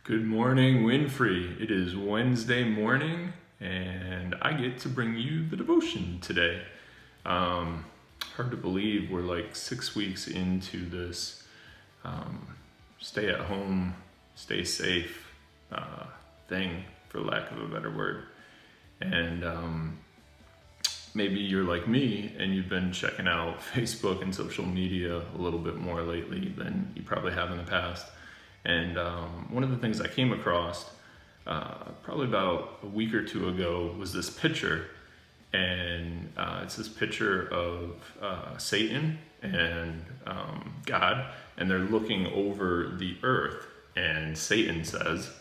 Good morning, Winfrey. It is Wednesday morning, and I get to bring you the devotion today. Hard to believe we're like 6 weeks into this stay at home, stay safe thing, for lack of a better word. And maybe you're like me and you've been checking out Facebook and social media a little bit more lately than you probably have in the past. And one of the things I came across probably about a week or two ago was this picture. And it's this picture of Satan and God, and they're looking over the earth. And Satan says,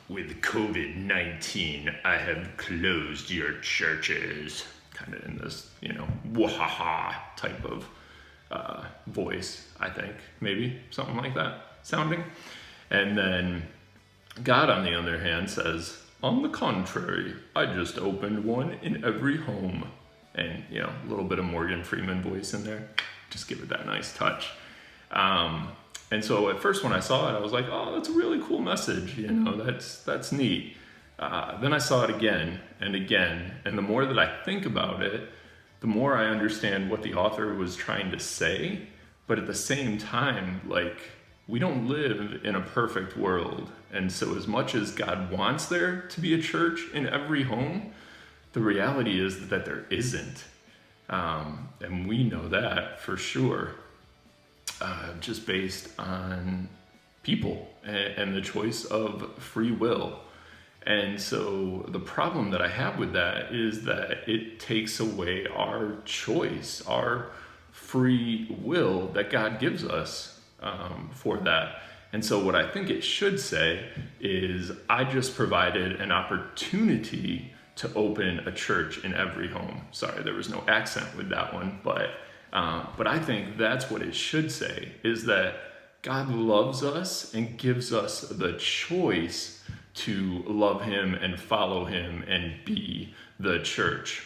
with COVID-19, I have closed your churches. Kind of in this, wahaha type of voice, I think, maybe something like that sounding. And then God, on the other hand, says, on the contrary, I just opened one in every home. And, a little bit of Morgan Freeman voice in there. Just give it that nice touch. And so at first when I saw it, I was like, oh, that's a really cool message. That's neat. Then I saw it again and again. And the more that I think about it, the more I understand what the author was trying to say. But at the same time, we don't live in a perfect world. And so as much as God wants there to be a church in every home, the reality is that there isn't. And we know that for sure, just based on people and the choice of free will. And so the problem that I have with that is that it takes away our choice, our free will that God gives us for that. And so what I think it should say is, I just provided an opportunity to open a church in every home. Sorry, there was no accent with that one, but I think that's what it should say, is that God loves us and gives us the choice to love him and follow him and be the church.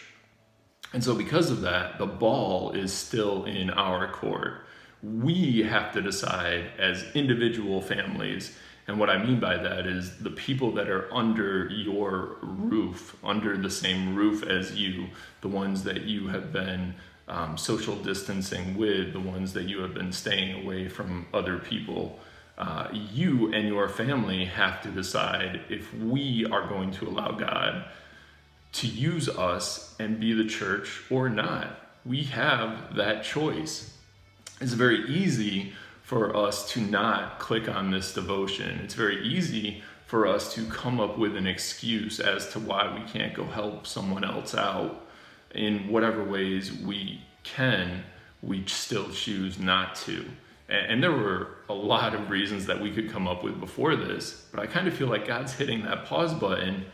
And so because of that, the ball is still in our court. We have to decide as individual families. And what I mean by that is the people that are under your roof, under the same roof as you, the ones that you have been social distancing with, the ones that you have been staying away from other people. You and your family have to decide if we are going to allow God to use us and be the church or not. We have that choice. It's very easy for us to not click on this devotion. It's very easy for us to come up with an excuse as to why we can't go help someone else out in whatever ways we can. We still choose not to. And there were a lot of reasons that we could come up with before this, but I kind of feel like God's hitting that pause button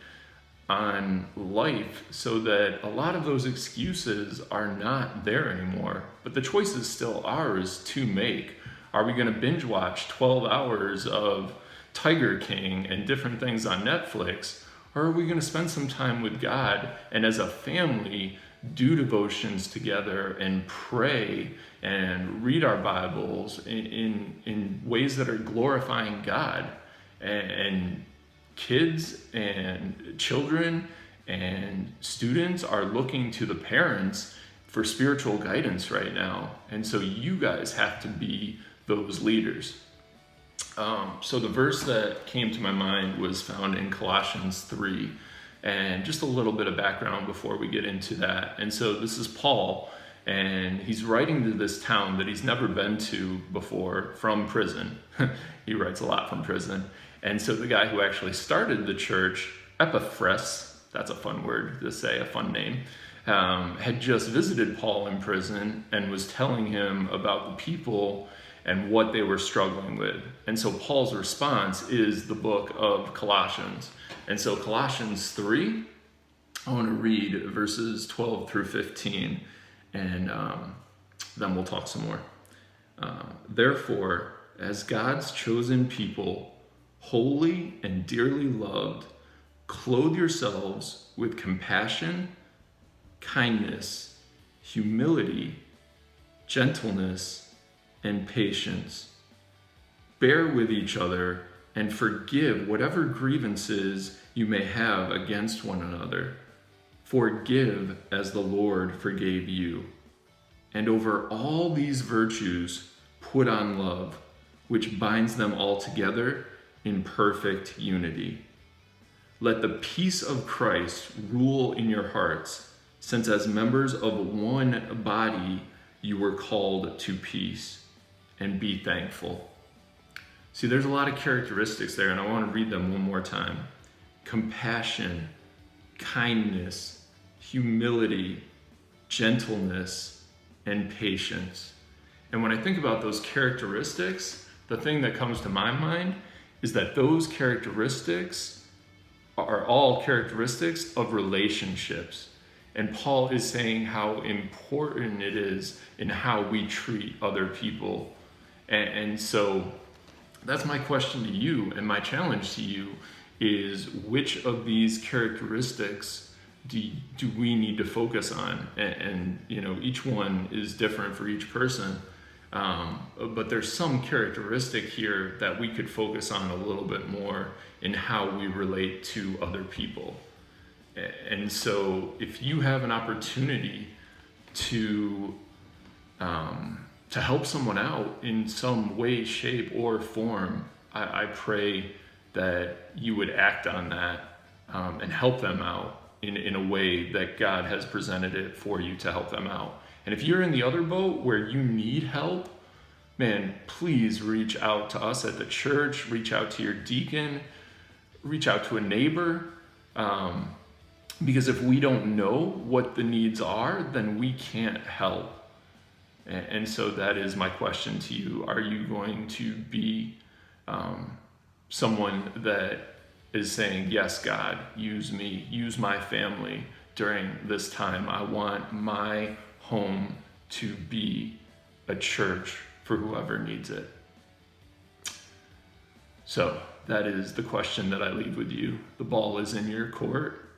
on life so that a lot of those excuses are not there anymore, but the choice is still ours to make. Are we going to binge watch 12 hours of Tiger King and different things on Netflix, or are we going to spend some time with God and as a family do devotions together and pray and read our Bibles in ways that are glorifying God? And kids and children and students are looking to the parents for spiritual guidance right now. And so you guys have to be those leaders. So the verse that came to my mind was found in Colossians 3. And just a little bit of background before we get into that. And so this is Paul, and he's writing to this town that he's never been to before from prison. He writes a lot from prison. And so the guy who actually started the church, Epaphras, that's a fun word to say, a fun name, had just visited Paul in prison and was telling him about the people and what they were struggling with. And so Paul's response is the book of Colossians. And so Colossians 3, I want to read verses 12 through 15, and then we'll talk some more. Therefore, as God's chosen people, holy and dearly loved, clothe yourselves with compassion, kindness, humility, gentleness, and patience. Bear with each other and forgive whatever grievances you may have against one another. Forgive as the Lord forgave you. And over all these virtues, put on love, which binds them all together in perfect unity. Let the peace of Christ rule in your hearts, since as members of one body you were called to peace, and be thankful. See, there's a lot of characteristics there, and I want to read them one more time. Compassion, kindness, humility, gentleness, and patience. And when I think about those characteristics, the thing that comes to my mind is that those characteristics are all characteristics of relationships. And Paul is saying how important it is in how we treat other people. And so that's my question to you, and my challenge to you is, which of these characteristics do we need to focus on? And each one is different for each person. But there's some characteristic here that we could focus on a little bit more in how we relate to other people. And so if you have an opportunity to help someone out in some way, shape, or form, I pray that you would act on that and help them out in a way that God has presented it for you to help them out. And if you're in the other boat where you need help, man, please reach out to us at the church, reach out to your deacon, reach out to a neighbor. Because if we don't know what the needs are, then we can't help. And so that is my question to you. Are you going to be someone that is saying, yes, God, use me, use my family during this time. I want my home to be a church for whoever needs it. So that is the question that I leave with you. The ball is in your court,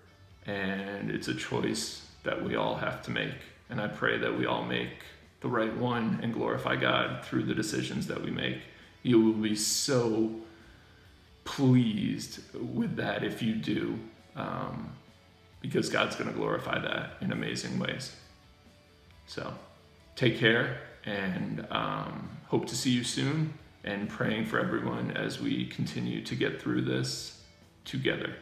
and it's a choice that we all have to make. And I pray that we all make the right one and glorify God through the decisions that we make. You will be so pleased with that if you do, because God's going to glorify that in amazing ways. So take care, and hope to see you soon, and praying for everyone as we continue to get through this together.